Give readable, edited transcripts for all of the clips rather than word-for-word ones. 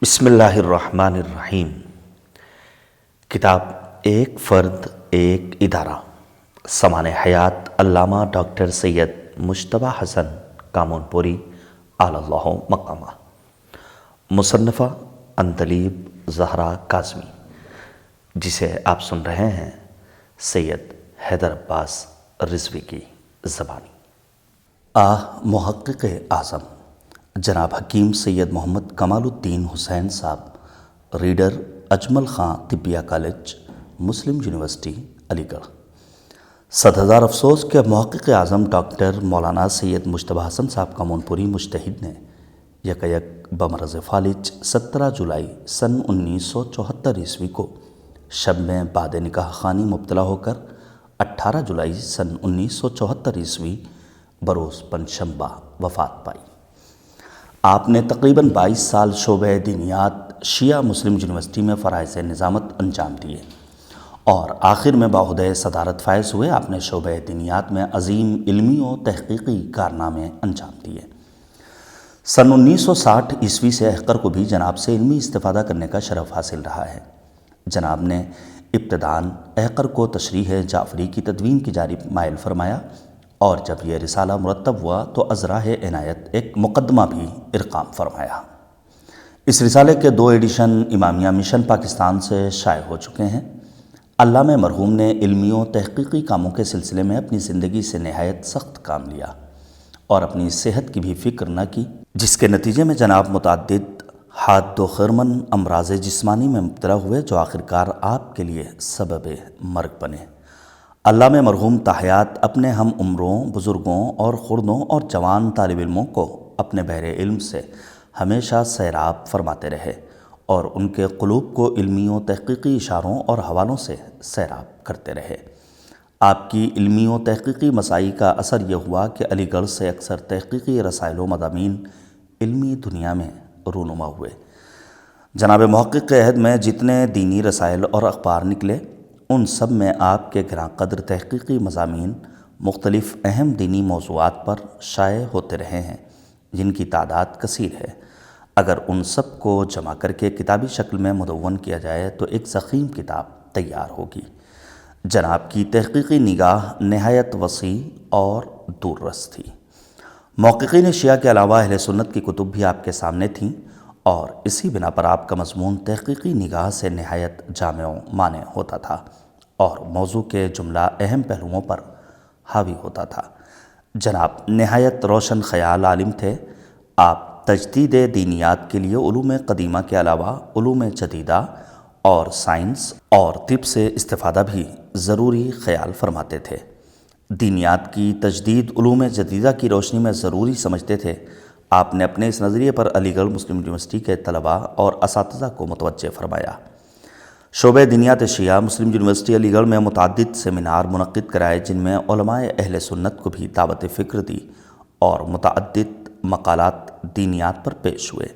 بسم اللہ الرحمن الرحیم۔ کتاب ایک فرد ایک ادارہ، سامان حیات علامہ ڈاکٹر سید مجتبیٰ حسن کامون پوری اعلی اللہ مقامہ، مصنفہ عندلیب زہرا کاظمی، جسے آپ سن رہے ہیں سید حیدر عباس رضوی کی زبانی۔ محقق اعظم جناب حکیم سید محمد کمال الدین حسین صاحب، ریڈر اجمل خان طبیہ کالج، مسلم یونیورسٹی علی گڑھ۔ 100,000 افسوس کہ محقق اعظم ڈاکٹر مولانا سید مجتبیٰ حسن صاحب کامون پوری مجتہد نے یک بمرض فالج 17 جولائی سن 1974 کو شب میں بعد نکاح خوانی مبتلا ہو کر 18 جولائی سن 1974 بروز پنجشنبہ وفات پائی۔ آپ نے تقریباً 22 سال شعبہ دینیات شیعہ مسلم یونیورسٹی میں فرائض نظامت انجام دیے اور آخر میں بعہدہ صدارت فائز ہوئے۔ آپ نے شعبہ دینیات میں عظیم علمی و تحقیقی کارنامے انجام دیے۔ سن 1960 سے احقر کو بھی جناب سے علمی استفادہ کرنے کا شرف حاصل رہا ہے۔ جناب نے ابتداً احقر کو تشریح جعفری کی تدوین کی جانب مائل فرمایا اور جب یہ رسالہ مرتب ہوا تو ازراہ عنایت ایک مقدمہ بھی ارقام فرمایا۔ اس رسالے کے 2 ایڈیشن امامیہ مشن پاکستان سے شائع ہو چکے ہیں۔ علامہ مرحوم نے علمی و تحقیقی کاموں کے سلسلے میں اپنی زندگی سے نہایت سخت کام لیا اور اپنی صحت کی بھی فکر نہ کی، جس کے نتیجے میں جناب متعدد حاد و خرمن امراض جسمانی میں مبتلا ہوئے، جو آخرکار آپ کے لیے سبب مرگ بنے۔ علامہ مرحوم تاحیات اپنے ہم عمروں، بزرگوں اور خردوں اور جوان طالب علموں کو اپنے بحر علم سے ہمیشہ سیراب فرماتے رہے اور ان کے قلوب کو علمی و تحقیقی اشاروں اور حوالوں سے سیراب کرتے رہے۔ آپ کی علمی و تحقیقی مساعی کا اثر یہ ہوا کہ علی گڑھ سے اکثر تحقیقی رسائل و مضامین علمی دنیا میں رونما ہوئے۔ جناب محقق کے عہد میں جتنے دینی رسائل اور اخبار نکلے، ان سب میں آپ کے گراں قدر تحقیقی مضامین مختلف اہم دینی موضوعات پر شائع ہوتے رہے ہیں، جن کی تعداد کثیر ہے۔ اگر ان سب کو جمع کر کے کتابی شکل میں مدون کیا جائے تو ایک ضخیم کتاب تیار ہوگی۔ جناب کی تحقیقی نگاہ نہایت وسیع اور دور رس تھی۔ محققین شیعہ کے علاوہ اہل سنت کی کتب بھی آپ کے سامنے تھیں اور اسی بنا پر آپ کا مضمون تحقیقی نگاہ سے نہایت جامع و مانع ہوتا تھا اور موضوع کے جملہ اہم پہلوؤں پر حاوی ہوتا تھا۔ جناب نہایت روشن خیال عالم تھے۔ آپ تجدید دینیات کے لیے علوم قدیمہ کے علاوہ علوم جدیدہ اور سائنس اور طب سے استفادہ بھی ضروری خیال فرماتے تھے۔ دینیات کی تجدید علوم جدیدہ کی روشنی میں ضروری سمجھتے تھے۔ آپ نے اپنے اس نظریے پر علی گڑھ مسلم یونیورسٹی کے طلباء اور اساتذہ کو متوجہ فرمایا۔ شعبہ دینیات شیعہ مسلم یونیورسٹی علی گڑھ میں متعدد سیمینار منعقد کرائے، جن میں علماء اہل سنت کو بھی دعوت فکر دی اور متعدد مقالات دینیات پر پیش ہوئے۔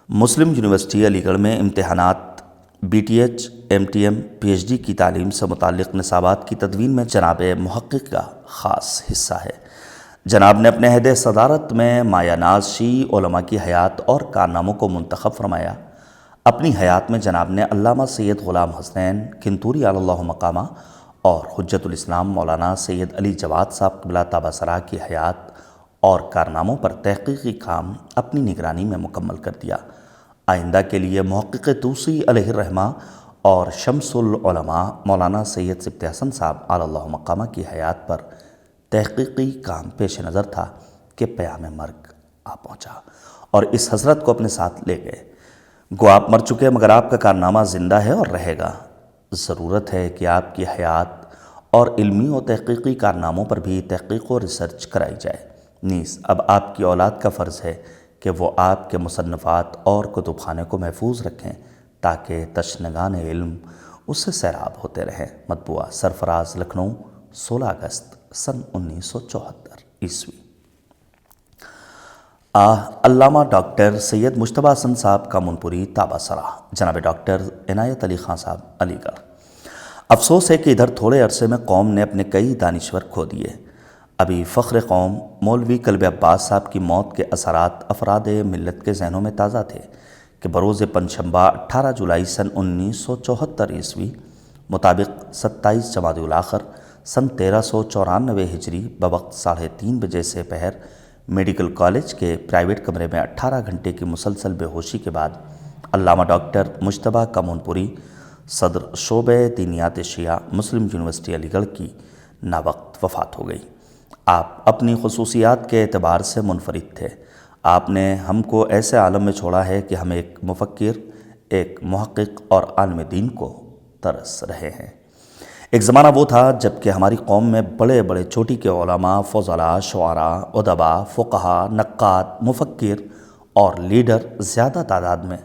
مسلم یونیورسٹی علی گڑھ میں امتحانات، BTH، MTM، PhD کی تعلیم سے متعلق نصابات کی تدوین میں جناب محقق کا خاص حصہ ہے۔ جناب نے اپنے عہد صدارت میں مایہ ناز شیعی علماء کی حیات اور کارناموں کو منتخب فرمایا۔ اپنی حیات میں جناب نے علامہ سید غلام حسین کنتوری علی اللہ مقامہ اور حجت الاسلام مولانا سید علی جواد صاحب قبلہ تابہ سرا کی حیات اور کارناموں پر تحقیقی کام اپنی نگرانی میں مکمل کر دیا۔ آئندہ کے لیے محقق طوسی علیہ الرحمہ اور شمس العلماء مولانا سید سبط حسن صاحب علی اللہ مقامہ کی حیات پر تحقیقی کام پیش نظر تھا کہ پیام مرگ آ پہنچا اور اس حسرت کو اپنے ساتھ لے گئے۔ گو آپ مر چکے مگر آپ کا کارنامہ زندہ ہے اور رہے گا۔ ضرورت ہے کہ آپ کی حیات اور علمی و تحقیقی کارناموں پر بھی تحقیق و ریسرچ کرائی جائے۔ نیز اب آپ کی اولاد کا فرض ہے کہ وہ آپ کے مصنفات اور کتب خانے کو محفوظ رکھیں تاکہ تشنگان علم اس سے سیراب ہوتے رہیں۔ مطبوعہ سرفراز، لکھنؤ، 16 اگست سن 1974۔ علامہ ڈاکٹر سید مجتبیٰ حسن صاحب کامون پوری تابہ سرا، جناب ڈاکٹر عنایت علی خان صاحب علی گڑھ۔ افسوس ہے کہ ادھر تھوڑے عرصے میں قوم نے اپنے کئی دانشور کھو دیے۔ ابھی فخر قوم مولوی کلب عباس صاحب کی موت کے اثرات افراد ملت کے ذہنوں میں تازہ تھے کہ بروز پنجشنبہ 18 جولائی سن 1974 عیسوی مطابق 27 جمادی الاخر سن 1394 ہجری بوقت 3:30 بجے سے پہر میڈیکل کالج کے پرائیویٹ کمرے میں 18 گھنٹے کی مسلسل بے ہوشی کے بعد علامہ ڈاکٹر مجتبیٰ کامون-پوری صدر شعبہ دینیات شیعہ مسلم یونیورسٹی علی گڑھ کی ناوقت وفات ہو گئی۔ آپ اپنی خصوصیات کے اعتبار سے منفرد تھے۔ آپ نے ہم کو ایسے عالم میں چھوڑا ہے کہ ہم ایک مفکر، ایک محقق اور عالم دین کو ترس رہے ہیں۔ ایک زمانہ وہ تھا جب کہ ہماری قوم میں بڑے بڑے چوٹی کے علماء، فضلاء، شعراء، ادباء، فقہاء، نقاد، مفکر اور لیڈر زیادہ تعداد میں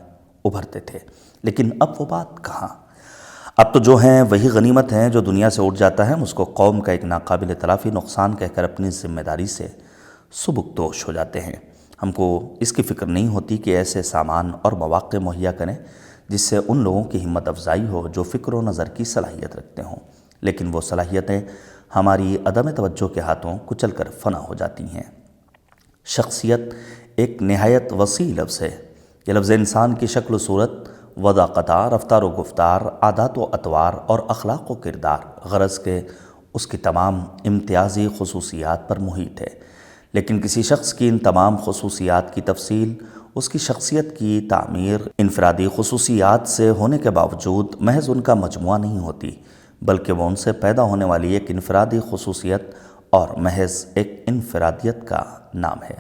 ابھرتے تھے، لیکن اب وہ بات کہاں؟ اب تو جو ہیں وہی غنیمت ہیں، جو دنیا سے اٹھ جاتا ہے ہم اس کو قوم کا ایک ناقابل تلافی نقصان کہہ کر اپنی ذمہ داری سے سبکدوش ہو جاتے ہیں۔ ہم کو اس کی فکر نہیں ہوتی کہ ایسے سامان اور مواقع مہیا کریں جس سے ان لوگوں کی ہمت افزائی ہو جو فکر و نظر کی صلاحیت رکھتے ہوں، لیکن وہ صلاحیتیں ہماری عدم توجہ کے ہاتھوں کچل کر فنا ہو جاتی ہیں۔ شخصیت ایک نہایت وسیع لفظ ہے۔ یہ لفظ انسان کی شکل و صورت، وضاقتہ، رفتار و گفتار، عادات و اطوار اور اخلاق و کردار، غرض کہ اس کی تمام امتیازی خصوصیات پر محیط ہے، لیکن کسی شخص کی ان تمام خصوصیات کی تفصیل اس کی شخصیت کی تعمیر انفرادی خصوصیات سے ہونے کے باوجود محض ان کا مجموعہ نہیں ہوتی، بلکہ وہ ان سے پیدا ہونے والی ایک انفرادی خصوصیت اور محض ایک انفرادیت کا نام ہے،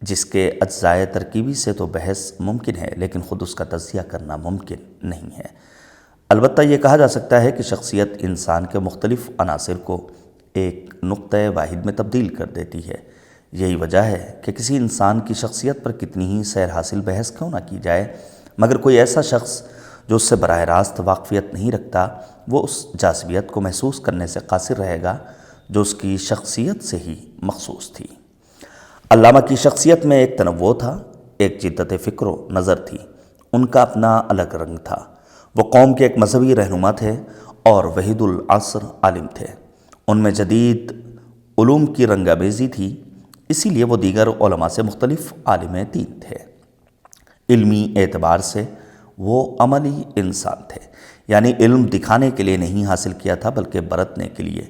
جس کے اجزائے ترکیبی سے تو بحث ممکن ہے لیکن خود اس کا تجزیہ کرنا ممکن نہیں ہے۔ البتہ یہ کہا جا سکتا ہے کہ شخصیت انسان کے مختلف عناصر کو ایک نقطۂ واحد میں تبدیل کر دیتی ہے۔ یہی وجہ ہے کہ کسی انسان کی شخصیت پر کتنی ہی سیر حاصل بحث کیوں نہ کی جائے، مگر کوئی ایسا شخص جو اس سے براہ راست واقفیت نہیں رکھتا، وہ اس جاذبیت کو محسوس کرنے سے قاصر رہے گا جو اس کی شخصیت سے ہی مخصوص تھی۔ علامہ کی شخصیت میں ایک تنوع تھا، ایک جدت فکر و نظر تھی، ان کا اپنا الگ رنگ تھا۔ وہ قوم کے ایک مذہبی رہنما تھے اور وحید العصر عالم تھے۔ ان میں جدید علوم کی رنگامیزی تھی، اسی لیے وہ دیگر علماء سے مختلف عالم دین تھے۔ علمی اعتبار سے وہ عملی انسان تھے، یعنی علم دکھانے کے لیے نہیں حاصل کیا تھا بلکہ برتنے کے لیے۔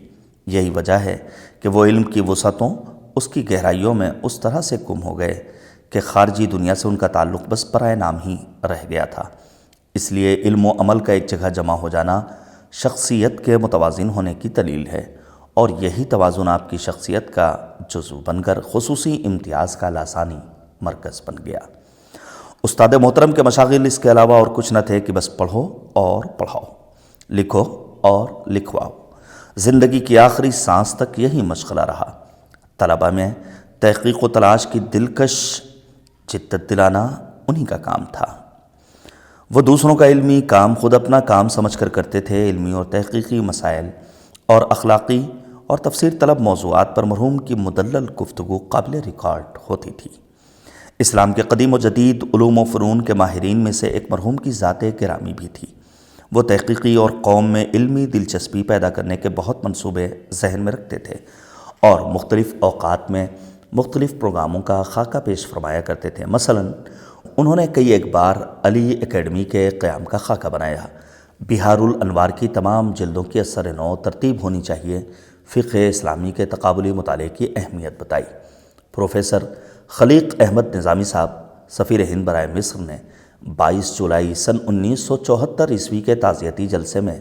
یہی وجہ ہے کہ وہ علم کی وسعتوں، اس کی گہرائیوں میں اس طرح سے گم ہو گئے کہ خارجی دنیا سے ان کا تعلق بس برائے نام ہی رہ گیا تھا۔ اس لیے علم و عمل کا ایک جگہ جمع ہو جانا شخصیت کے متوازن ہونے کی دلیل ہے، اور یہی توازن آپ کی شخصیت کا جزو بن کر خصوصی امتیاز کا لاسانی مرکز بن گیا۔ استاد محترم کے مشاغل اس کے علاوہ اور کچھ نہ تھے کہ بس پڑھو اور پڑھاؤ، لکھو اور لکھواؤ۔ زندگی کی آخری سانس تک یہی مشغلہ رہا۔ طلبہ میں تحقیق و تلاش کی دلکش جدت دلانا انہی کا کام تھا۔ وہ دوسروں کا علمی کام خود اپنا کام سمجھ کر کرتے تھے۔ علمی اور تحقیقی مسائل اور اخلاقی اور تفسیر طلب موضوعات پر مرحوم کی مدلل گفتگو قابل ریکارڈ ہوتی تھی۔ اسلام کے قدیم و جدید علوم و فنون کے ماہرین میں سے ایک مرحوم کی ذات گرامی بھی تھی۔ وہ تحقیقی اور قوم میں علمی دلچسپی پیدا کرنے کے بہت منصوبے ذہن میں رکھتے تھے اور مختلف اوقات میں مختلف پروگراموں کا خاکہ پیش فرمایا کرتے تھے۔ مثلاً انہوں نے کئی ایک بار علی اکیڈمی کے قیام کا خاکہ بنایا۔ بہار الانوار کی تمام جلدوں کی اثر نو ترتیب ہونی چاہیے، فقہ اسلامی کے تقابلی مطالعے کی اہمیت بتائی۔ پروفیسر خلیق احمد نظامی صاحب سفیر ہند برائے مصر نے 22 جولائی سن 1974 عیسوی کے تعزیتی جلسے میں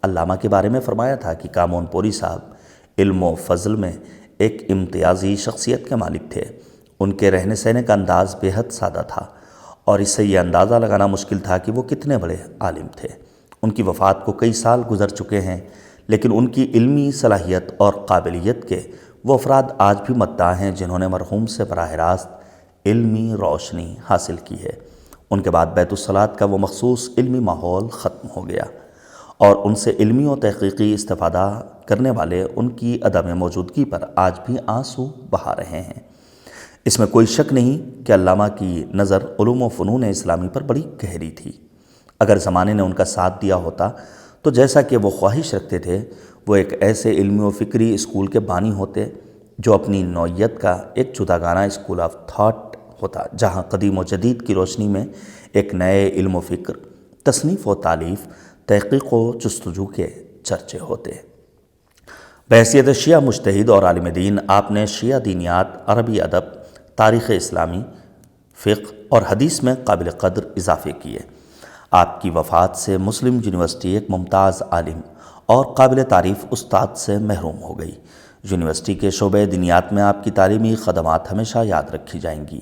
علامہ کے بارے میں فرمایا تھا کہ کامون-پوری صاحب علم و فضل میں ایک امتیازی شخصیت کے مالک تھے۔ ان کے رہنے سہنے کا انداز بے حد سادہ تھا اور اس سے یہ اندازہ لگانا مشکل تھا کہ وہ کتنے بڑے عالم تھے۔ ان کی وفات کو کئی سال گزر چکے ہیں، لیکن ان کی علمی صلاحیت اور قابلیت کے وہ افراد آج بھی مدعا ہیں جنہوں نے مرحوم سے براہ راست علمی روشنی حاصل کی ہے۔ ان کے بعد بیت الصلاۃ کا وہ مخصوص علمی ماحول ختم ہو گیا اور ان سے علمی و تحقیقی استفادہ کرنے والے ان کی عدم موجودگی پر آج بھی آنسو بہا رہے ہیں۔ اس میں کوئی شک نہیں کہ علامہ کی نظر علوم و فنون اسلامی پر بڑی گہری تھی۔ اگر زمانے نے ان کا ساتھ دیا ہوتا تو جیسا کہ وہ خواہش رکھتے تھے، وہ ایک ایسے علمی و فکری اسکول کے بانی ہوتے جو اپنی نوعیت کا ایک جداگانہ اسکول آف تھاٹ ہوتا، جہاں قدیم و جدید کی روشنی میں ایک نئے علم و فکر، تصنیف و تالیف، تحقیق و جستجو کے چرچے ہوتے۔ بحیثیت شیعہ مجتہد اور عالم دین، آپ نے شیعہ دینیات، عربی ادب، تاریخ اسلامی، فقہ اور حدیث میں قابل قدر اضافے کیے۔ آپ کی وفات سے مسلم یونیورسٹی ایک ممتاز عالم اور قابل تعریف استاد سے محروم ہو گئی۔ یونیورسٹی کے شعبہ دینیات میں آپ کی تعلیمی خدمات ہمیشہ یاد رکھی جائیں گی۔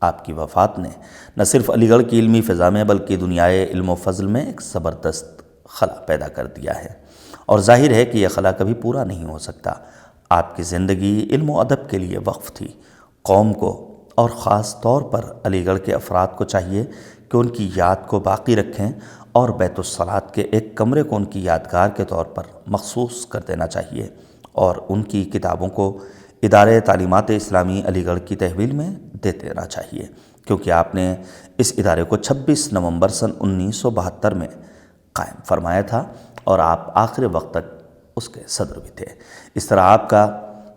آپ کی وفات نے نہ صرف علی گڑھ کی علمی فضا میں بلکہ دنیائے علم و فضل میں ایک زبردست خلا پیدا کر دیا ہے، اور ظاہر ہے کہ یہ خلا کبھی پورا نہیں ہو سکتا۔ آپ کی زندگی علم و ادب کے لیے وقف تھی۔ قوم کو اور خاص طور پر علی گڑھ کے افراد کو چاہیے کہ ان کی یاد کو باقی رکھیں اور بیت الصلاۃ کے ایک کمرے کو ان کی یادگار کے طور پر مخصوص کر دینا چاہیے، اور ان کی کتابوں کو ادارے تعلیمات اسلامی علی گڑھ کی تحویل میں دے دینا چاہیے، کیونکہ آپ نے اس ادارے کو 26 نومبر سن 1972 میں قائم فرمایا تھا، اور آپ آخر وقت تک اس کے صدر بھی تھے۔ اس طرح آپ کا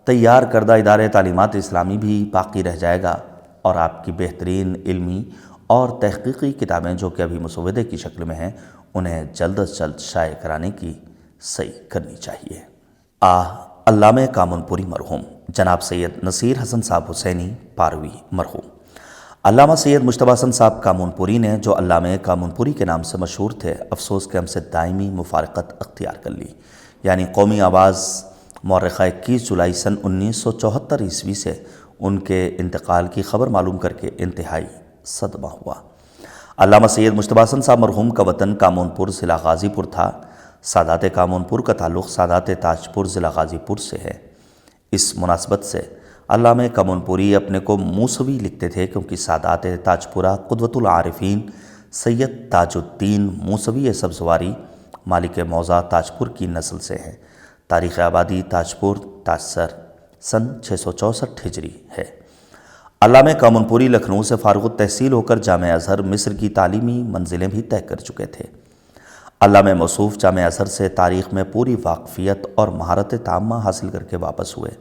تیار کردہ ادارے تعلیمات اسلامی بھی باقی رہ جائے گا، اور آپ کی بہترین علمی اور تحقیقی کتابیں جو کہ ابھی مسودے کی شکل میں ہیں، انہیں جلد از جلد شائع کرانے کی صحیح کرنی چاہیے۔ علامہ کامن پوری مرحوم جناب سید نصیر حسن صاحب حسینی پاروی مرحوم۔ علامہ سید مجتبی حسن صاحب کامن پوری نے، جو علامہ کامن پوری کے نام سے مشہور تھے، افسوس کہ ہم سے دائمی مفارقت اختیار کر لی، یعنی قومی آواز مورخہ 21 جولائی سن 1974 عیسوی سے ان کے انتقال کی خبر معلوم کر کے انتہائی صدمہ ہوا۔ علامہ سید مجتبی حسن صاحب مرحوم کا وطن کامن پور ضلع غازی پور تھا۔ سادات کامن پور کا تعلق سادات تاج پور ضلع غازی پور سے ہے۔ اس مناسبت سے علامہ کامن پوری اپنے کو موسوی لکھتے تھے، کیونکہ سادات تاج پورہ قدوۃ العارفین سید تاج الدین موسوی سبزواری مالک موضع تاج پور کی نسل سے ہیں۔ تاریخ آبادی تاج پور تاجسر سن 664 ہجری ہے۔ علامہ کامن پوری لکھنؤ سے فارغ التحصیل ہو کر جامعہ ازہر مصر کی تعلیمی منزلیں بھی طے کر چکے تھے۔ علامہ موصوف جامعہ ازہر سے تاریخ میں پوری واقفیت اور مہارت تامہ حاصل کر کے واپس ہوئے۔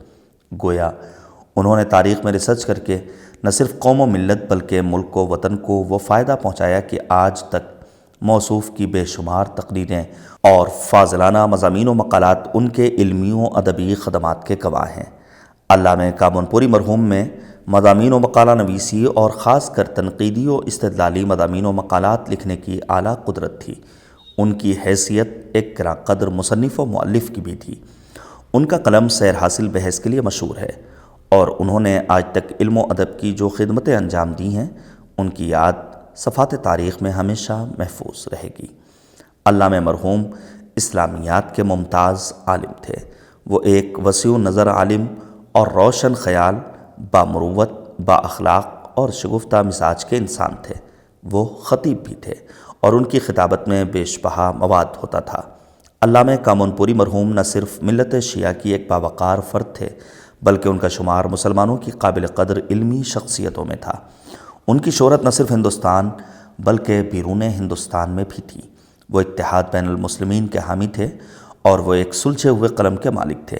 گویا انہوں نے تاریخ میں ریسرچ کر کے نہ صرف قوم و ملت بلکہ ملک و وطن کو وہ فائدہ پہنچایا کہ آج تک موصوف کی بے شمار تقریریں اور فاضلانہ مضامین و مقالات ان کے علمی و ادبی خدمات کے گواہ ہیں۔ علامہ کامن پوری مرحوم میں مضامین و مقالہ نویسی اور خاص کر تنقیدی و استدلالی مضامین و مقالات لکھنے کی اعلیٰ قدرت تھی۔ ان کی حیثیت ایک گراں قدر مصنف و مؤلف کی بھی تھی۔ ان کا قلم سیر حاصل بحث کے لیے مشہور ہے، اور انہوں نے آج تک علم و ادب کی جو خدمتیں انجام دی ہیں، ان کی یاد صفحات تاریخ میں ہمیشہ محفوظ رہے گی۔ علامہ مرحوم اسلامیات کے ممتاز عالم تھے۔ وہ ایک وسیع نظر عالم اور روشن خیال، بامروت، با اخلاق اور شگفتہ مزاج کے انسان تھے۔ وہ خطیب بھی تھے، اور ان کی خطابت میں بیش بہا مواد ہوتا تھا۔ علامہ کامن پوری مرحوم نہ صرف ملت شیعہ کی ایک باوقار فرد تھے، بلکہ ان کا شمار مسلمانوں کی قابل قدر علمی شخصیتوں میں تھا۔ ان کی شہرت نہ صرف ہندوستان بلکہ بیرون ہندوستان میں بھی تھی۔ وہ اتحاد بین المسلمین کے حامی تھے، اور وہ ایک سلجھے ہوئے قلم کے مالک تھے۔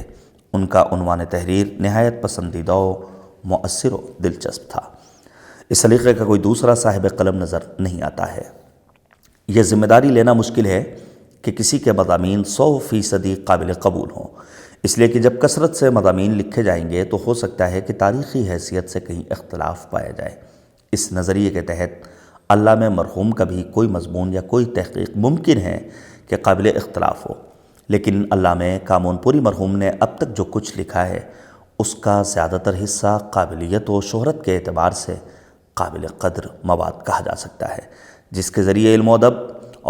ان کا عنوان تحریر نہایت پسندیدہ و مؤثر و دلچسپ تھا۔ اس سلیقے کا کوئی دوسرا صاحب قلم نظر نہیں آتا ہے۔ یہ ذمہ داری لینا مشکل ہے کہ کسی کے مضامین 100% قابل قبول ہوں، اس لیے کہ جب کثرت سے مضامین لکھے جائیں گے تو ہو سکتا ہے کہ تاریخی حیثیت سے کہیں اختلاف پایا جائے۔ اس نظریے کے تحت علامہ مرحوم کا بھی کوئی مضمون یا کوئی تحقیق ممکن ہے کہ قابل اختلاف ہو، لیکن علامہ کامن پوری مرحوم نے اب تک جو کچھ لکھا ہے اس کا زیادہ تر حصہ قابلیت و شہرت کے اعتبار سے قابل قدر مواد کہا جا سکتا ہے، جس کے ذریعے علم و ادب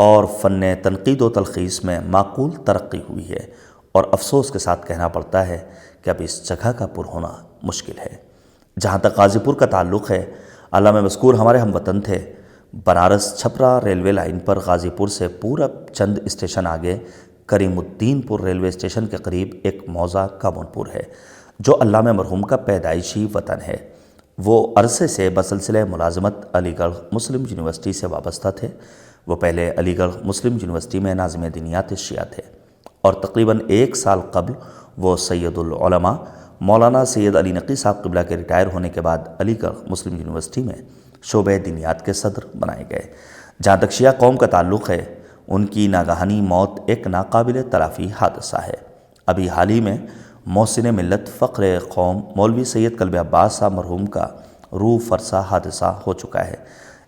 اور فن تنقید و تلخیص میں معقول ترقی ہوئی ہے، اور افسوس کے ساتھ کہنا پڑتا ہے کہ اب اس جگہ کا پر ہونا مشکل ہے۔ جہاں تک غازی پور کا تعلق ہے، علامہ مذکور ہمارے ہم وطن تھے۔ بنارس چھپرا ریلوے لائن پر غازی پور سے پورب چند اسٹیشن آگے کریم الدین پور ریلوے اسٹیشن کے قریب ایک موضع کامن پور ہے، جو علامہ مرحوم کا پیدائشی وطن ہے۔ وہ عرصے سے بسلسلہ ملازمت علی گڑھ مسلم یونیورسٹی سے وابستہ تھے۔ وہ پہلے علی گڑھ مسلم یونیورسٹی میں ناظم دینیات شیعہ تھے، اور تقریباً 1 سال قبل وہ سید العلماء مولانا سید علی نقی صاحب قبلہ کے ریٹائر ہونے کے بعد علی گڑھ مسلم یونیورسٹی میں شعبہ دینیات کے صدر بنائے گئے۔ جہاں تک شیعہ قوم کا تعلق ہے، ان کی ناگہانی موت ایک ناقابل تلافی حادثہ ہے۔ ابھی حال ہی میں محسن ملت فخر قوم مولوی سید کلب عباس صاحب مرحوم کا روح فرسا حادثہ ہو چکا ہے،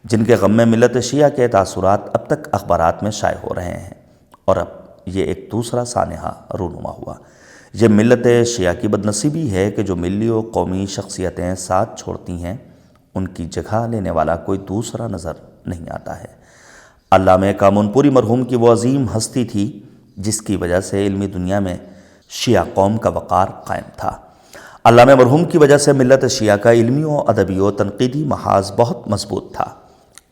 جن کے غم میں ملت شیعہ کے تاثرات اب تک اخبارات میں شائع ہو رہے ہیں، اور اب یہ ایک دوسرا سانحہ رونما ہوا۔ یہ ملت شیعہ کی بدنصیبی ہے کہ جو ملی و قومی شخصیتیں ساتھ چھوڑتی ہیں، ان کی جگہ لینے والا کوئی دوسرا نظر نہیں آتا ہے۔ علامہ کامونپوری مرحوم کی وہ عظیم ہستی تھی جس کی وجہ سے علمی دنیا میں شیعہ قوم کا وقار قائم تھا۔ علامہ مرحوم کی وجہ سے ملت شیعہ کا علمی و ادبی و تنقیدی محاذ بہت مضبوط تھا۔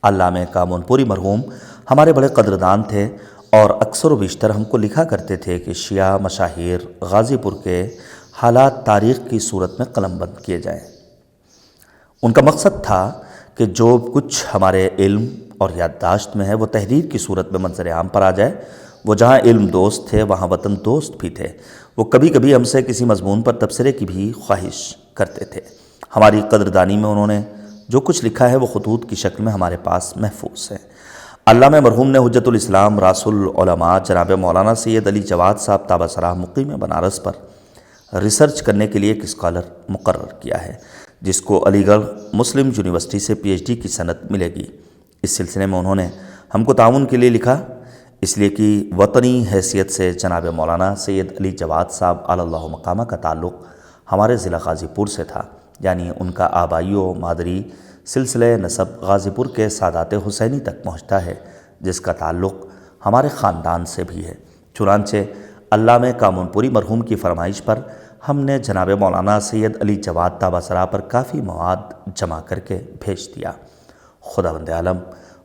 علامہ کامونپوری مرحوم ہمارے بڑے قدردان تھے اور اکثر و بیشتر ہم کو لکھا کرتے تھے کہ شیعہ مشاہیر غازی پور کے حالات تاریخ کی صورت میں قلم بند کیے جائیں۔ ان کا مقصد تھا کہ جو کچھ ہمارے علم اور یادداشت میں ہے وہ تحریر کی صورت میں منظر عام پر آ جائے۔ وہ جہاں علم دوست تھے وہاں وطن دوست بھی تھے۔ وہ کبھی کبھی ہم سے کسی مضمون پر تبصرے کی بھی خواہش کرتے تھے۔ ہماری قدردانی میں انہوں نے جو کچھ لکھا ہے وہ خطوط کی شکل میں ہمارے پاس محفوظ ہے۔ علامہ مرحوم نے حجت الاسلام راس العلماء جناب مولانا سید علی جواد صاحب تابہ سراہ مقیم بنارس پر ریسرچ کرنے کے لیے ایک اسکالر مقرر کیا ہے، جس کو علی گڑھ مسلم یونیورسٹی سے پی ایچ ڈی کی سند ملے گی۔ اس سلسلے میں انہوں نے ہم کو تعاون کے لیے لکھا، اس لیے کہ وطنی حیثیت سے جناب مولانا سید علی جواد صاحب علی اللہ مقامہ کا تعلق ہمارے ضلع غازی پور سے تھا، یعنی ان کا آبائی و مادری سلسلہ نسب غازی پور کے سادات حسینی تک پہنچتا ہے، جس کا تعلق ہمارے خاندان سے بھی ہے۔ چنانچہ علامہ کامونپوری مرحوم کی فرمائش پر ہم نے جناب مولانا سید علی جواد تابہ سراہ پر کافی مواد جمع کر کے بھیج دیا۔ خداوند عالم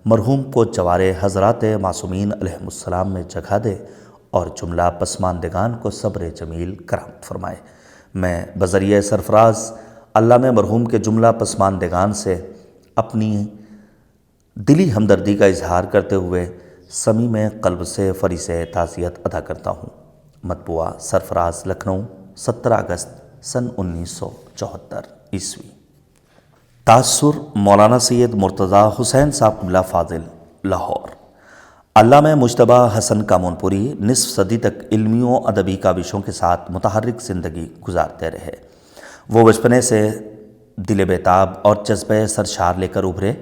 مرحوم کو جوار حضرات معصومین علیہم السلام میں جگہ دے اور جملہ پسماندگان کو صبر جمیل کرامت فرمائے۔ میں بذریعہ سرفراز علامہ مرحوم کے جملہ پسماندگان سے اپنی دلی ہمدردی کا اظہار کرتے ہوئے صمیم قلب سے فریضہ تعزیت ادا کرتا ہوں۔ مطبوعہ سرفراز لکھنؤ 17 اگست سن 1974 عیسوی۔ تاثر مولانا سید مرتضیٰ حسین صاحب قبلہ فاضل لاہور۔ علامہ مجتبی حسن کامونپوری نصف صدی تک علمی و ادبی کاوشوں کے ساتھ متحرک زندگی گزارتے رہے۔ وہ بچپنے سے دل بیتاب اور جذبہ سرشار لے کر ابھرے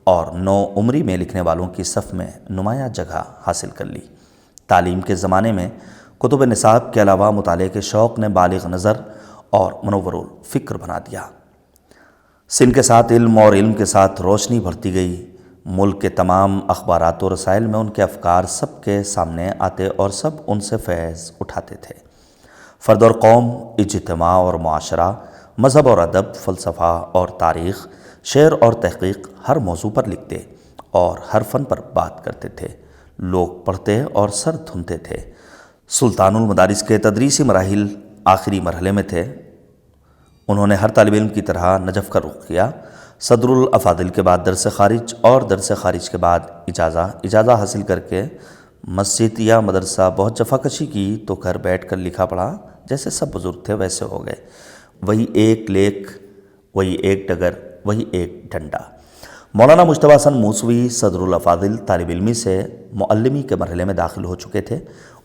اور نو عمری میں لکھنے والوں کی صف میں نمایاں جگہ حاصل کر لی۔ تعلیم کے زمانے میں کتب نصاب کے علاوہ مطالعے کے شوق نے بالغ نظر اور منور الفکر بنا دیا۔ سن کے ساتھ علم اور علم کے ساتھ روشنی بڑھتی گئی۔ ملک کے تمام اخبارات و رسائل میں ان کے افکار سب کے سامنے آتے اور سب ان سے فیض اٹھاتے تھے۔ فرد اور قوم، اجتماع اور معاشرہ، مذہب اور ادب، فلسفہ اور تاریخ، شعر اور تحقیق ہر موضوع پر لکھتے اور ہر فن پر بات کرتے تھے۔ لوگ پڑھتے اور سر دھنتے تھے۔ سلطان المدارس کے تدریسی مراحل آخری مرحلے میں تھے۔ انہوں نے ہر طالب علم کی طرح نجف کا رخ کیا۔ صدر الافاضل کے بعد درس خارج اور درس خارج کے بعد اجازہ حاصل کر کے مسجد یا مدرسہ بہت جفاکشی کی تو گھر بیٹھ کر لکھا پڑھا، جیسے سب بزرگ تھے ویسے ہو گئے۔ وہی ایک لیک، وہی ایک ڈگر، وہی ایک ڈنڈا۔ مولانا مجتبی حسن موسوی صدر الافاضل طالب علمی سے معلمی کے مرحلے میں داخل ہو چکے تھے۔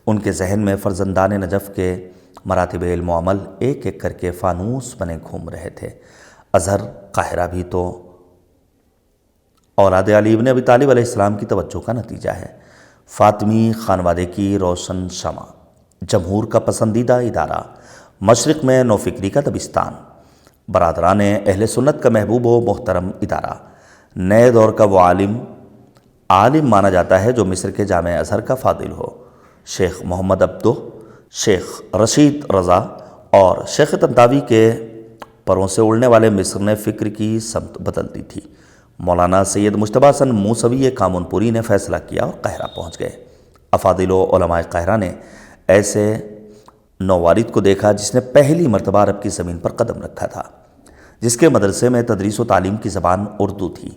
ان کے ذہن میں فرزندان نجف کے مراتب علم و عمل ایک ایک کر کے فانوس بنے گھوم رہے تھے۔ ازہر، قاہرہ بھی تو اولاد علی ابن ابی طالب علیہ السلام کی توجہ کا نتیجہ ہے۔ فاطمی خانوادے کی روشن شمع، جمہور کا پسندیدہ ادارہ، مشرق میں نوفکری کا دبستان، برادران اہل سنت کا محبوب و محترم ادارہ، نئے دور کا وہ عالم مانا جاتا ہے جو مصر کے جامع ازہر کا فاضل ہو۔ شیخ محمد عبدہ، شیخ رشید رضا اور شیخ طنطاوی کے پروں سے اڑنے والے مصر نے فکر کی سمت بدل دی تھی۔ مولانا سید مجتبی حسن موسوی کامونپوری نے فیصلہ کیا اور قاہرہ پہنچ گئے۔ افاضل و علماء قاہرہ نے ایسے نووارد کو دیکھا جس نے پہلی مرتبہ عرب کی زمین پر قدم رکھا تھا، جس کے مدرسے میں تدریس و تعلیم کی زبان اردو تھی،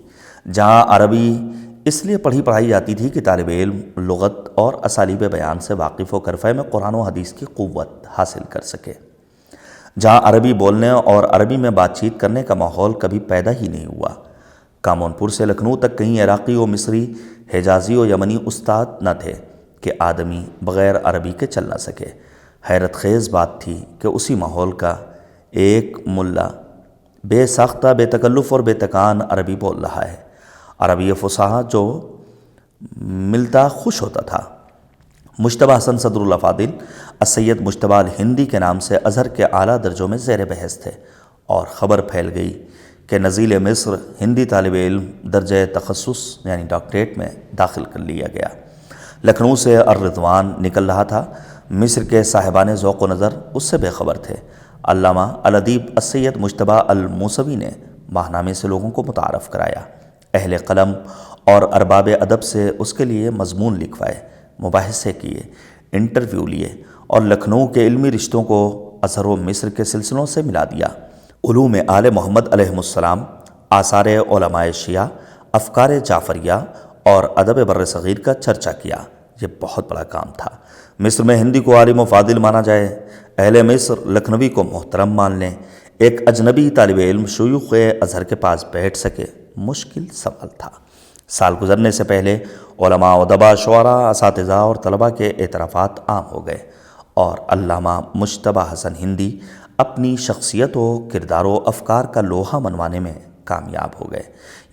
جہاں عربی اس لیے پڑھائی جاتی تھی کہ طالب علم لغت اور اسالیب بیان سے واقف ہو کر فہم قرآن و حدیث کی قوت حاصل کر سکے۔ جہاں عربی بولنے اور عربی میں بات چیت کرنے کا ماحول کبھی پیدا ہی نہیں ہوا۔ کامون پور سے لکھنؤ تک کہیں عراقی و مصری، حجازی و یمنی استاد نہ تھے کہ آدمی بغیر عربی کے چل نہ سکے۔ حیرت خیز بات تھی کہ اسی ماحول کا ایک ملا بے ساختہ، بے تکلف اور بے تکان عربی بول رہا ہے۔ عربی فصاحت جو ملتا خوش ہوتا تھا۔ مجتبیٰ حسن صدر الافاضل السید مجتبیٰ الہندی کے نام سے ازہر کے اعلیٰ درجوں میں زیر بحث تھے، اور خبر پھیل گئی کہ نزیل مصر ہندی طالب علم درجہ تخصص یعنی ڈاکٹریٹ میں داخل کر لیا گیا۔ لکھنؤ سے الرضوان نکل رہا تھا۔ مصر کے صاحبان ذوق و نظر اس سے بے خبر تھے۔ علامہ الادیب السید مجتبیٰ الموسوی نے ماہنامے سے لوگوں کو متعارف کرایا، اہل قلم اور ارباب ادب سے اس کے لیے مضمون لکھوائے، مباحثے کیے، انٹرویو لیے، اور لکھنؤ کے علمی رشتوں کو ازہر و مصر کے سلسلوں سے ملا دیا۔ علوم آل محمد علیہ السلام، آثار علماء شیعہ، افکار جعفریہ اور ادب بر صغیر کا چرچا کیا۔ یہ بہت بڑا کام تھا۔ مصر میں ہندی کو عالم و فاضل مانا جائے، اہل مصر لکھنوی کو محترم مان لیں، ایک اجنبی طالب علم شیوخ ازہر کے پاس بیٹھ سکے، مشکل سوال تھا۔ سال گزرنے سے پہلے علماء، ادباء، شعراء، اساتذہ اور طلباء کے اعترافات عام ہو گئے، اور علامہ مجتبیٰ حسن ہندی اپنی شخصیت و کردار و افکار کا لوہا منوانے میں کامیاب ہو گئے۔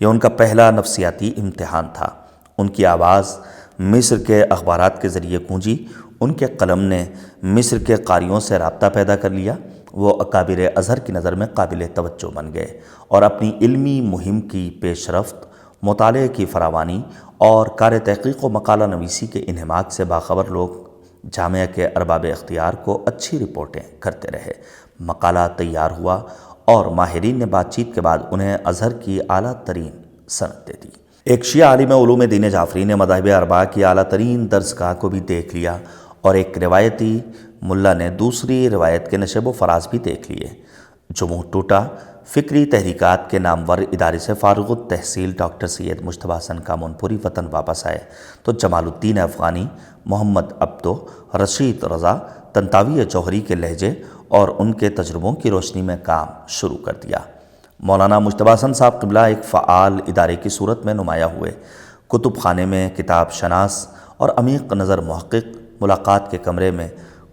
یہ ان کا پہلا نفسیاتی امتحان تھا۔ ان کی آواز مصر کے اخبارات کے ذریعے گونجی، ان کے قلم نے مصر کے قاریوں سے رابطہ پیدا کر لیا۔ وہ اکابر ازہر کی نظر میں قابل توجہ بن گئے، اور اپنی علمی مہم کی پیش رفت، مطالعے کی فراوانی اور کار تحقیق و مقالہ نویسی کے انہماک سے باخبر لوگ جامعہ کے ارباب اختیار کو اچھی رپورٹیں کرتے رہے۔ مقالہ تیار ہوا، اور ماہرین نے بات چیت کے بعد انہیں ازہر کی اعلیٰ ترین سند دے دی۔ ایک شیعہ عالم علوم دین جعفری نے مذاہب اربعہ کی اعلیٰ ترین درسگاہ کو بھی دیکھ لیا، اور ایک روایتی ملا نے دوسری روایت کے نشیب و فراز بھی دیکھ لیے۔ جموں ٹوٹا۔ فکری تحریکات کے نامور ادارے سے فارغ التحصیل ڈاکٹر سید مجتبیٰ حسن کامون پوری وطن واپس آئے تو جمال الدین افغانی، محمد عبدو، رشید رضا طنطاوی جوہری کے لہجے اور ان کے تجربوں کی روشنی میں کام شروع کر دیا۔ مولانا مجتبیٰ حسن صاحب قبلہ ایک فعال ادارے کی صورت میں نمایاں ہوئے۔ کتب خانے میں کتاب شناس اور عمیق نظر محقق، ملاقات کے کمرے میں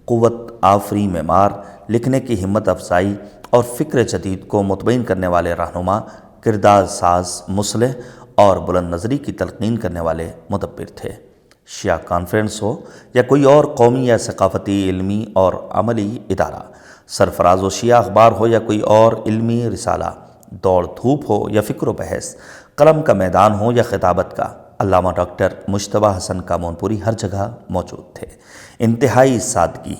قوت آفری معمار، لکھنے کی ہمت افزائی اور فکر جدید کو مطمئن کرنے والے رہنما، کردار ساز، مصلح اور بلند نظری کی تلقین کرنے والے مدبر تھے۔ شیعہ کانفرنس ہو یا کوئی اور قومی یا ثقافتی، علمی اور عملی ادارہ، سرفراز و شیعہ اخبار ہو یا کوئی اور علمی رسالہ، دوڑ دھوپ ہو یا فکر و بحث، قلم کا میدان ہو یا خطابت کا، علامہ ڈاکٹر مجتبیٰ حسن کامون پوری ہر جگہ موجود تھے۔ انتہائی سادگی،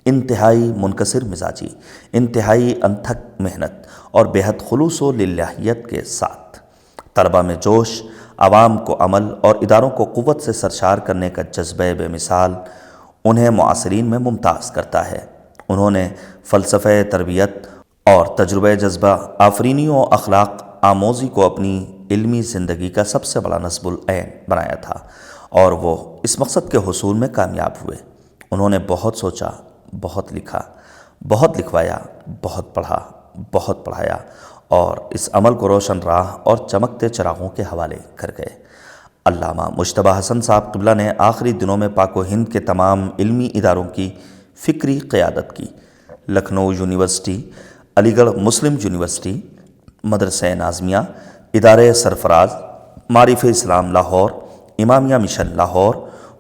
انتہائی منکسر مزاجی، انتہائی انتھک محنت اور بے حد خلوص و للہیت کے ساتھ طلبہ میں جوش، عوام کو عمل اور اداروں کو قوت سے سرشار کرنے کا جذبہ بے مثال انہیں معاصرین میں ممتاز کرتا ہے۔ انہوں نے فلسفہ تربیت اور تجربہ جذبہ آفرینی و اخلاق آموزی کو اپنی علمی زندگی کا سب سے بڑا نصب العین بنایا تھا، اور وہ اس مقصد کے حصول میں کامیاب ہوئے۔ انہوں نے بہت سوچا، بہت لکھا، بہت لکھوایا، بہت پڑھا، بہت پڑھایا، اور اس عمل کو روشن راہ اور چمکتے چراغوں کے حوالے کر گئے۔ علامہ مجتبیٰ حسن صاحب قبلہ نے آخری دنوں میں پاک و ہند کے تمام علمی اداروں کی فکری قیادت کی۔ لکھنؤ یونیورسٹی، علی گڑھ مسلم یونیورسٹی، مدرسہ ناظمیہ، ادارے سرفراز، معارف اسلام لاہور، امامیہ مشن لاہور،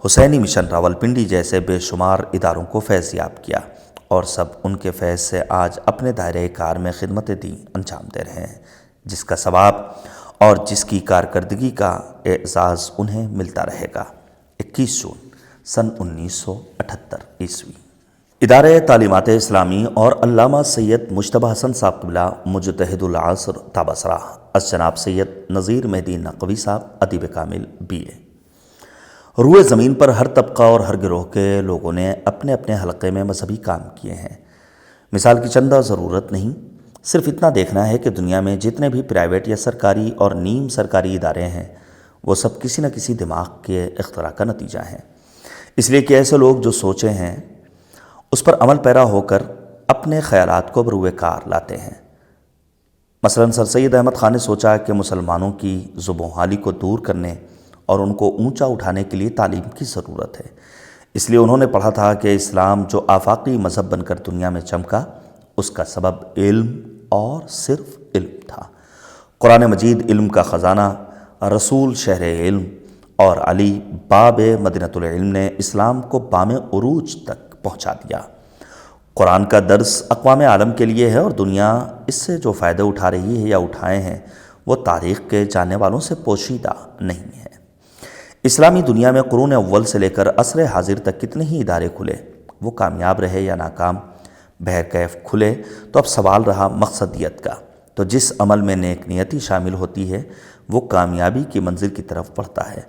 حسینی مشن راولپنڈی جیسے بے شمار اداروں کو فیض یاب کیا، اور سب ان کے فیض سے آج اپنے دائرۂ کار میں خدمت دین انجام دے رہے ہیں، جس کا ثواب اور جس کی کارکردگی کا اعزاز انہیں ملتا رہے گا۔ 21 جون سن 1978 عیسوی۔ ادارہ تعلیمات اسلامی اور علامہ سید مجتبیٰ حسن صاحب قبلہ مجتہد العصر تابصرہ از جناب سید نذیر مہدی نقوی صاحب ادیب کامل BA۔ روئے زمین پر ہر طبقہ اور ہر گروہ کے لوگوں نے اپنے اپنے حلقے میں مذہبی کام کیے ہیں۔ مثال کی چندہ ضرورت نہیں، صرف اتنا دیکھنا ہے کہ دنیا میں جتنے بھی پرائیویٹ یا سرکاری اور نیم سرکاری ادارے ہیں، وہ سب کسی نہ کسی دماغ کے اختراع کا نتیجہ ہیں۔ اس لیے کہ ایسے لوگ جو سوچے ہیں اس پر عمل پیرا ہو کر اپنے خیالات کو بروئے کار لاتے ہیں۔ مثلاً سر سید احمد خان نے سوچا کہ مسلمانوں کی ذوب و حالی کو دور کرنے اور ان کو اونچا اٹھانے کے لیے تعلیم کی ضرورت ہے۔ اس لیے انہوں نے پڑھا تھا کہ اسلام جو آفاقی مذہب بن کر دنیا میں چمکا، اس کا سبب علم اور صرف علم تھا۔ قرآن مجید علم کا خزانہ، رسول شہر علم اور علی باب مدینۃ العلم نے اسلام کو بام عروج تک پہنچا دیا۔ قرآن کا درس اقوام عالم کے لیے ہے اور دنیا اس سے جو فائدے اٹھا رہی ہے یا اٹھائے ہیں وہ تاریخ کے جاننے والوں سے پوشیدہ نہیں ہے۔ اسلامی دنیا میں قرون اول سے لے کر عصر حاضر تک کتنے ہی ادارے کھلے، وہ کامیاب رہے یا ناکام، بہرکیف کھلے تو اب سوال رہا مقصدیت کا۔ تو جس عمل میں نیک نیتی شامل ہوتی ہے وہ کامیابی کی منزل کی طرف بڑھتا ہے،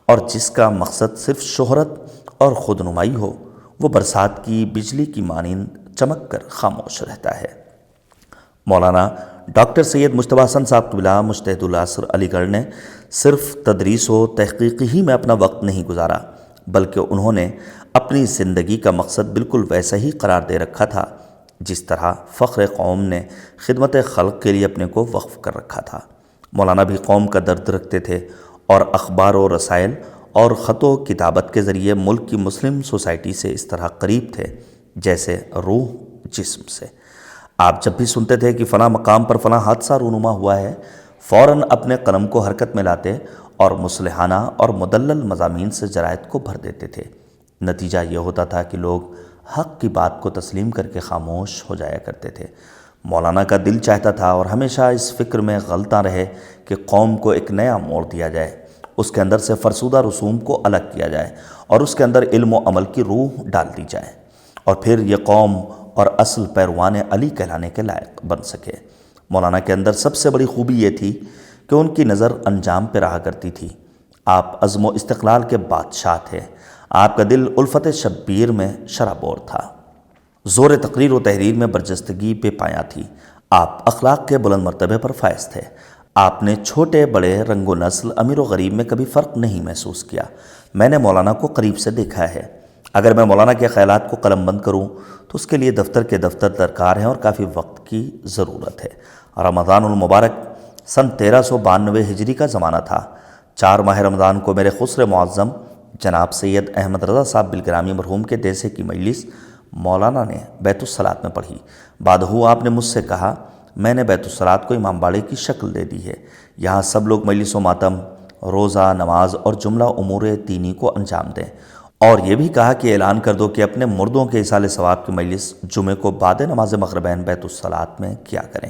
اور جس کا مقصد صرف شہرت اور خود نمائی ہو وہ برسات کی بجلی کی مانند چمک کر خاموش رہتا ہے۔ مولانا ڈاکٹر سید مجتبیٰ حسن صاحب قبلہ مجتہد العصر علی گڑھ نے صرف تدریس و تحقیق ہی میں اپنا وقت نہیں گزارا، بلکہ انہوں نے اپنی زندگی کا مقصد بالکل ویسا ہی قرار دے رکھا تھا جس طرح فخر قوم نے خدمت خلق کے لیے اپنے کو وقف کر رکھا تھا۔ مولانا بھی قوم کا درد رکھتے تھے اور اخبار و رسائل اور خط و کتابت کے ذریعے ملک کی مسلم سوسائٹی سے اس طرح قریب تھے جیسے روح جسم سے۔ آپ جب بھی سنتے تھے کہ فلاں مقام پر فلاں حادثہ رونما ہوا ہے، فوراً اپنے قلم کو حرکت میں لاتے اور مصلحانہ اور مدلل مضامین سے جرائد کو بھر دیتے تھے۔ نتیجہ یہ ہوتا تھا کہ لوگ حق کی بات کو تسلیم کر کے خاموش ہو جایا کرتے تھے۔ مولانا کا دل چاہتا تھا اور ہمیشہ اس فکر میں غلطاں رہے کہ قوم کو ایک نیا موڑ دیا جائے، اس کے اندر سے فرسودہ رسوم کو الگ کیا جائے اور اس کے اندر علم و عمل کی روح ڈال دی جائے، اور پھر یہ قوم اور اصل پیروان علی کہلانے کے لائق بن سکے۔ مولانا کے اندر سب سے بڑی خوبی یہ تھی کہ ان کی نظر انجام پہ رہا کرتی تھی۔ آپ عزم و استقلال کے بادشاہ تھے، آپ کا دل الفت شبیر میں شرابور تھا، زور تقریر و تحریر میں برجستگی بے پایاں تھی۔ آپ اخلاق کے بلند مرتبے پر فائز تھے۔ آپ نے چھوٹے بڑے، رنگ و نسل، امیر و غریب میں کبھی فرق نہیں محسوس کیا۔ میں نے مولانا کو قریب سے دیکھا ہے۔ اگر میں مولانا کے خیالات کو قلم بند کروں تو اس کے لیے دفتر کے دفتر درکار ہیں اور کافی وقت کی ضرورت ہے۔ رمضان المبارک سن 1392 ہجری کا زمانہ تھا۔ 4 ماہ رمضان کو میرے خسر معظم جناب سید احمد رضا صاحب بالگرامی مرحوم کے دیسے کی مجلس مولانا نے بیت الصلاۃ میں پڑھی۔ بعد ہو آپ نے مجھ سے کہا، میں نے بیت الصلاۃ کو امام باڑے کی شکل دے دی ہے، یہاں سب لوگ مجلس و ماتم، روزہ، نماز اور جملہ امور دینی کو انجام دیں، اور یہ بھی کہا کہ اعلان کر دو کہ اپنے مردوں کے ایصال ثواب کی مجلس جمعے کو بعد نماز مغربین بیت الصلاۃ میں کیا کریں۔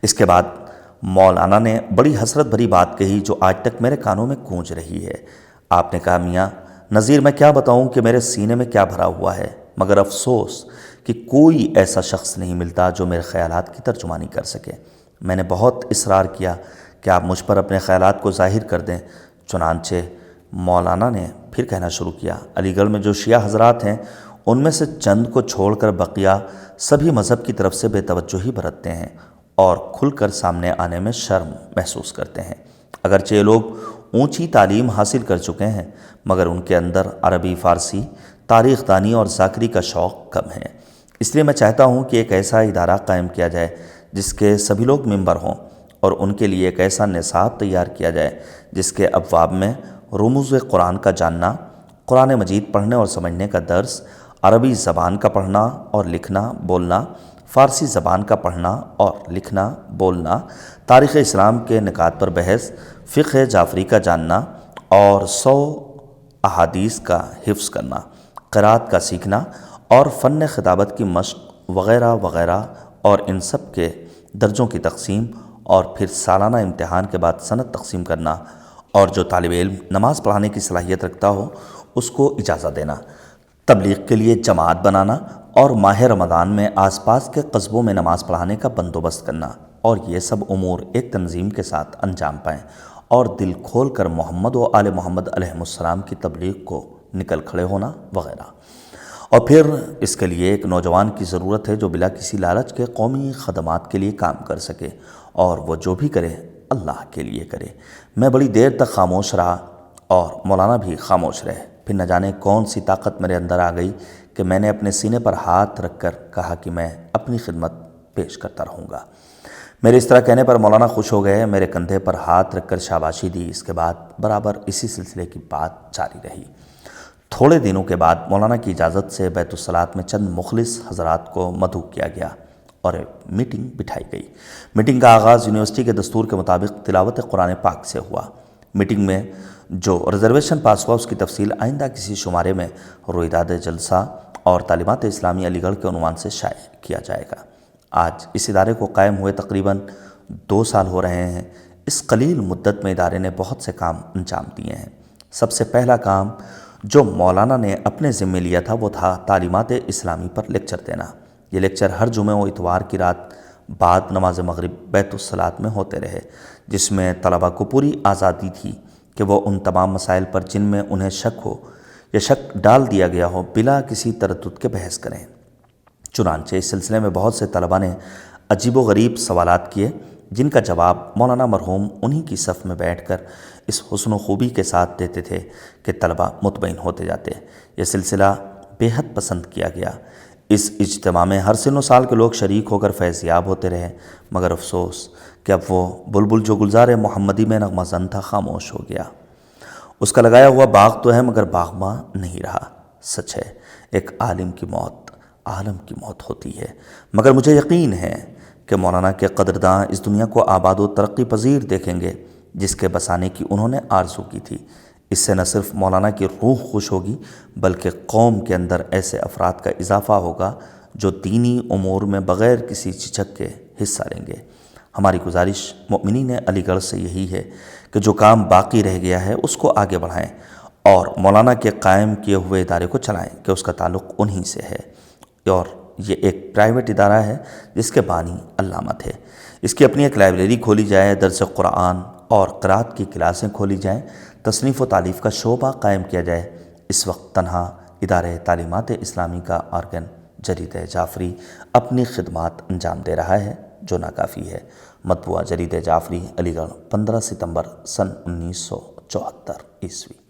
اس کے بعد مولانا نے بڑی حسرت بھری بات کہی جو آج تک میرے کانوں میں گونج رہی ہے۔ آپ نے کہا، میاں نذیر، میں کیا بتاؤں کہ میرے سینے میں کیا بھرا ہوا ہے، مگر افسوس کہ کوئی ایسا شخص نہیں ملتا جو میرے خیالات کی ترجمانی کر سکے۔ میں نے بہت اصرار کیا کہ آپ مجھ پر اپنے خیالات کو ظاہر کر دیں، چنانچہ مولانا نے پھر کہنا شروع کیا، علی گڑھ میں جو شیعہ حضرات ہیں ان میں سے چند کو چھوڑ کر بقیہ سبھی مذہب کی طرف سے بے توجہی برتتے ہیں اور کھل کر سامنے آنے میں شرم محسوس کرتے ہیں۔ اگرچہ یہ لوگ اونچی تعلیم حاصل کر چکے ہیں مگر ان کے اندر عربی، فارسی، تاریخ دانی اور ذاکری کا شوق کم ہے۔ اس لیے میں چاہتا ہوں کہ ایک ایسا ادارہ قائم کیا جائے جس کے سبھی لوگ ممبر ہوں، اور ان کے لیے ایک ایسا نصاب تیار کیا جائے جس کے ابواب میں رموز قرآن کا جاننا، قرآن مجید پڑھنے اور سمجھنے کا درس، عربی زبان کا پڑھنا اور لکھنا بولنا، فارسی زبان کا پڑھنا اور لکھنا بولنا، تاریخ اسلام کے نکات پر بحث، فقہ جعفری کا جاننا اور 100 احادیث کا حفظ کرنا، قرات کا سیکھنا اور فن خطابت کی مشق وغیرہ وغیرہ، اور ان سب کے درجوں کی تقسیم، اور پھر سالانہ امتحان کے بعد سند تقسیم کرنا، اور جو طالب علم نماز پڑھانے کی صلاحیت رکھتا ہو اس کو اجازت دینا، تبلیغ کے لیے جماعت بنانا، اور ماہ رمضان میں آس پاس کے قصبوں میں نماز پڑھانے کا بندوبست کرنا، اور یہ سب امور ایک تنظیم کے ساتھ انجام پائیں اور دل کھول کر محمد و آل محمد علیہ السلام کی تبلیغ کو نکل کھڑے ہونا وغیرہ۔ اور پھر اس کے لیے ایک نوجوان کی ضرورت ہے جو بلا کسی لالچ کے قومی خدمات کے لیے کام کر سکے، اور وہ جو بھی کرے اللہ کے لیے کرے۔ میں بڑی دیر تک خاموش رہا اور مولانا بھی خاموش رہے۔ پھر نہ جانے کون سی طاقت میرے اندر آ گئی کہ میں نے اپنے سینے پر ہاتھ رکھ کر کہا کہ میں اپنی خدمت پیش کرتا رہوں گا۔ میرے اس طرح کہنے پر مولانا خوش ہو گئے، میرے کندھے پر ہاتھ رکھ کر شاباشی دی۔ اس کے بعد برابر اسی سلسلے کی بات جاری رہی۔ تھوڑے دنوں کے بعد مولانا کی اجازت سے بیت الصلاۃ میں چند مخلص حضرات کو مدعو کیا گیا اور میٹنگ بٹھائی گئی۔ میٹنگ کا آغاز یونیورسٹی کے دستور کے مطابق تلاوت قرآن پاک سے ہوا۔ میٹنگ میں جو ریزرویشن پاس ہوا اس کی تفصیل آئندہ کسی شمارے میں رویداد جلسہ اور تعلیمات اسلامی علی گڑھ کے عنوان سے شائع کیا جائے گا۔ آج اس ادارے کو قائم ہوئے تقریباً 2 سال ہو رہے ہیں۔ اس قلیل مدت میں ادارے نے بہت سے کام انجام دیے ہیں۔ سب سے پہلا کام جو مولانا نے اپنے ذمے لیا تھا وہ تھا تعلیمات اسلامی پر لیکچر دینا۔ یہ لیکچر ہر جمعہ و اتوار کی رات بعد نماز مغرب بیت الصلاۃ میں ہوتے رہے، جس میں طلباء کو پوری آزادی تھی کہ وہ ان تمام مسائل پر جن میں انہیں شک ہو یا شک ڈال دیا گیا ہو بلا کسی تردد کے بحث کریں۔ چنانچہ اس سلسلے میں بہت سے طلباء نے عجیب و غریب سوالات کیے، جن کا جواب مولانا مرحوم انہی کی صف میں بیٹھ کر اس حسن و خوبی کے ساتھ دیتے تھے کہ طلباء مطمئن ہوتے جاتے۔ یہ سلسلہ بے حد پسند کیا گیا۔ اس اجتماع میں ہر سن و سال کے لوگ شریک ہو کر فیض یاب ہوتے رہے، مگر افسوس کہ اب وہ بلبل جو گلزار محمدی میں نغمہ زن تھا خاموش ہو گیا۔ اس کا لگایا ہوا باغ تو ہے مگر باغباں نہیں رہا۔ سچ ہے، ایک عالم کی موت عالم کی موت ہوتی ہے، مگر مجھے یقین ہے کہ مولانا کے قدرداں اس دنیا کو آباد و ترقی پذیر دیکھیں گے جس کے بسانے کی انہوں نے آرزو کی تھی۔ اس سے نہ صرف مولانا کی روح خوش ہوگی بلکہ قوم کے اندر ایسے افراد کا اضافہ ہوگا جو دینی امور میں بغیر کسی جھجک کے حصہ لیں گے۔ ہماری گزارش مؤمنین علی گڑھ سے یہی ہے کہ جو کام باقی رہ گیا ہے اس کو آگے بڑھائیں اور مولانا کے قائم کیے ہوئے ادارے کو چلائیں کہ اس کا تعلق انہی سے ہے، اور یہ ایک پرائیویٹ ادارہ ہے جس کے بانی علامہ تھے۔ اس کی اپنی ایک لائبریری کھولی جائے، درس قرآن اور قرات کی کلاسیں کھولی جائیں، تصنیف و تالیف کا شعبہ قائم کیا جائے۔ اس وقت تنہا ادارہ تعلیمات اسلامی کا آرگن جرید جعفری اپنی خدمات انجام دے رہا ہے جو ناکافی ہے۔ مطبوعہ جرید جعفری، علی گڑھ، 15 ستمبر سن 1974 عیسوی۔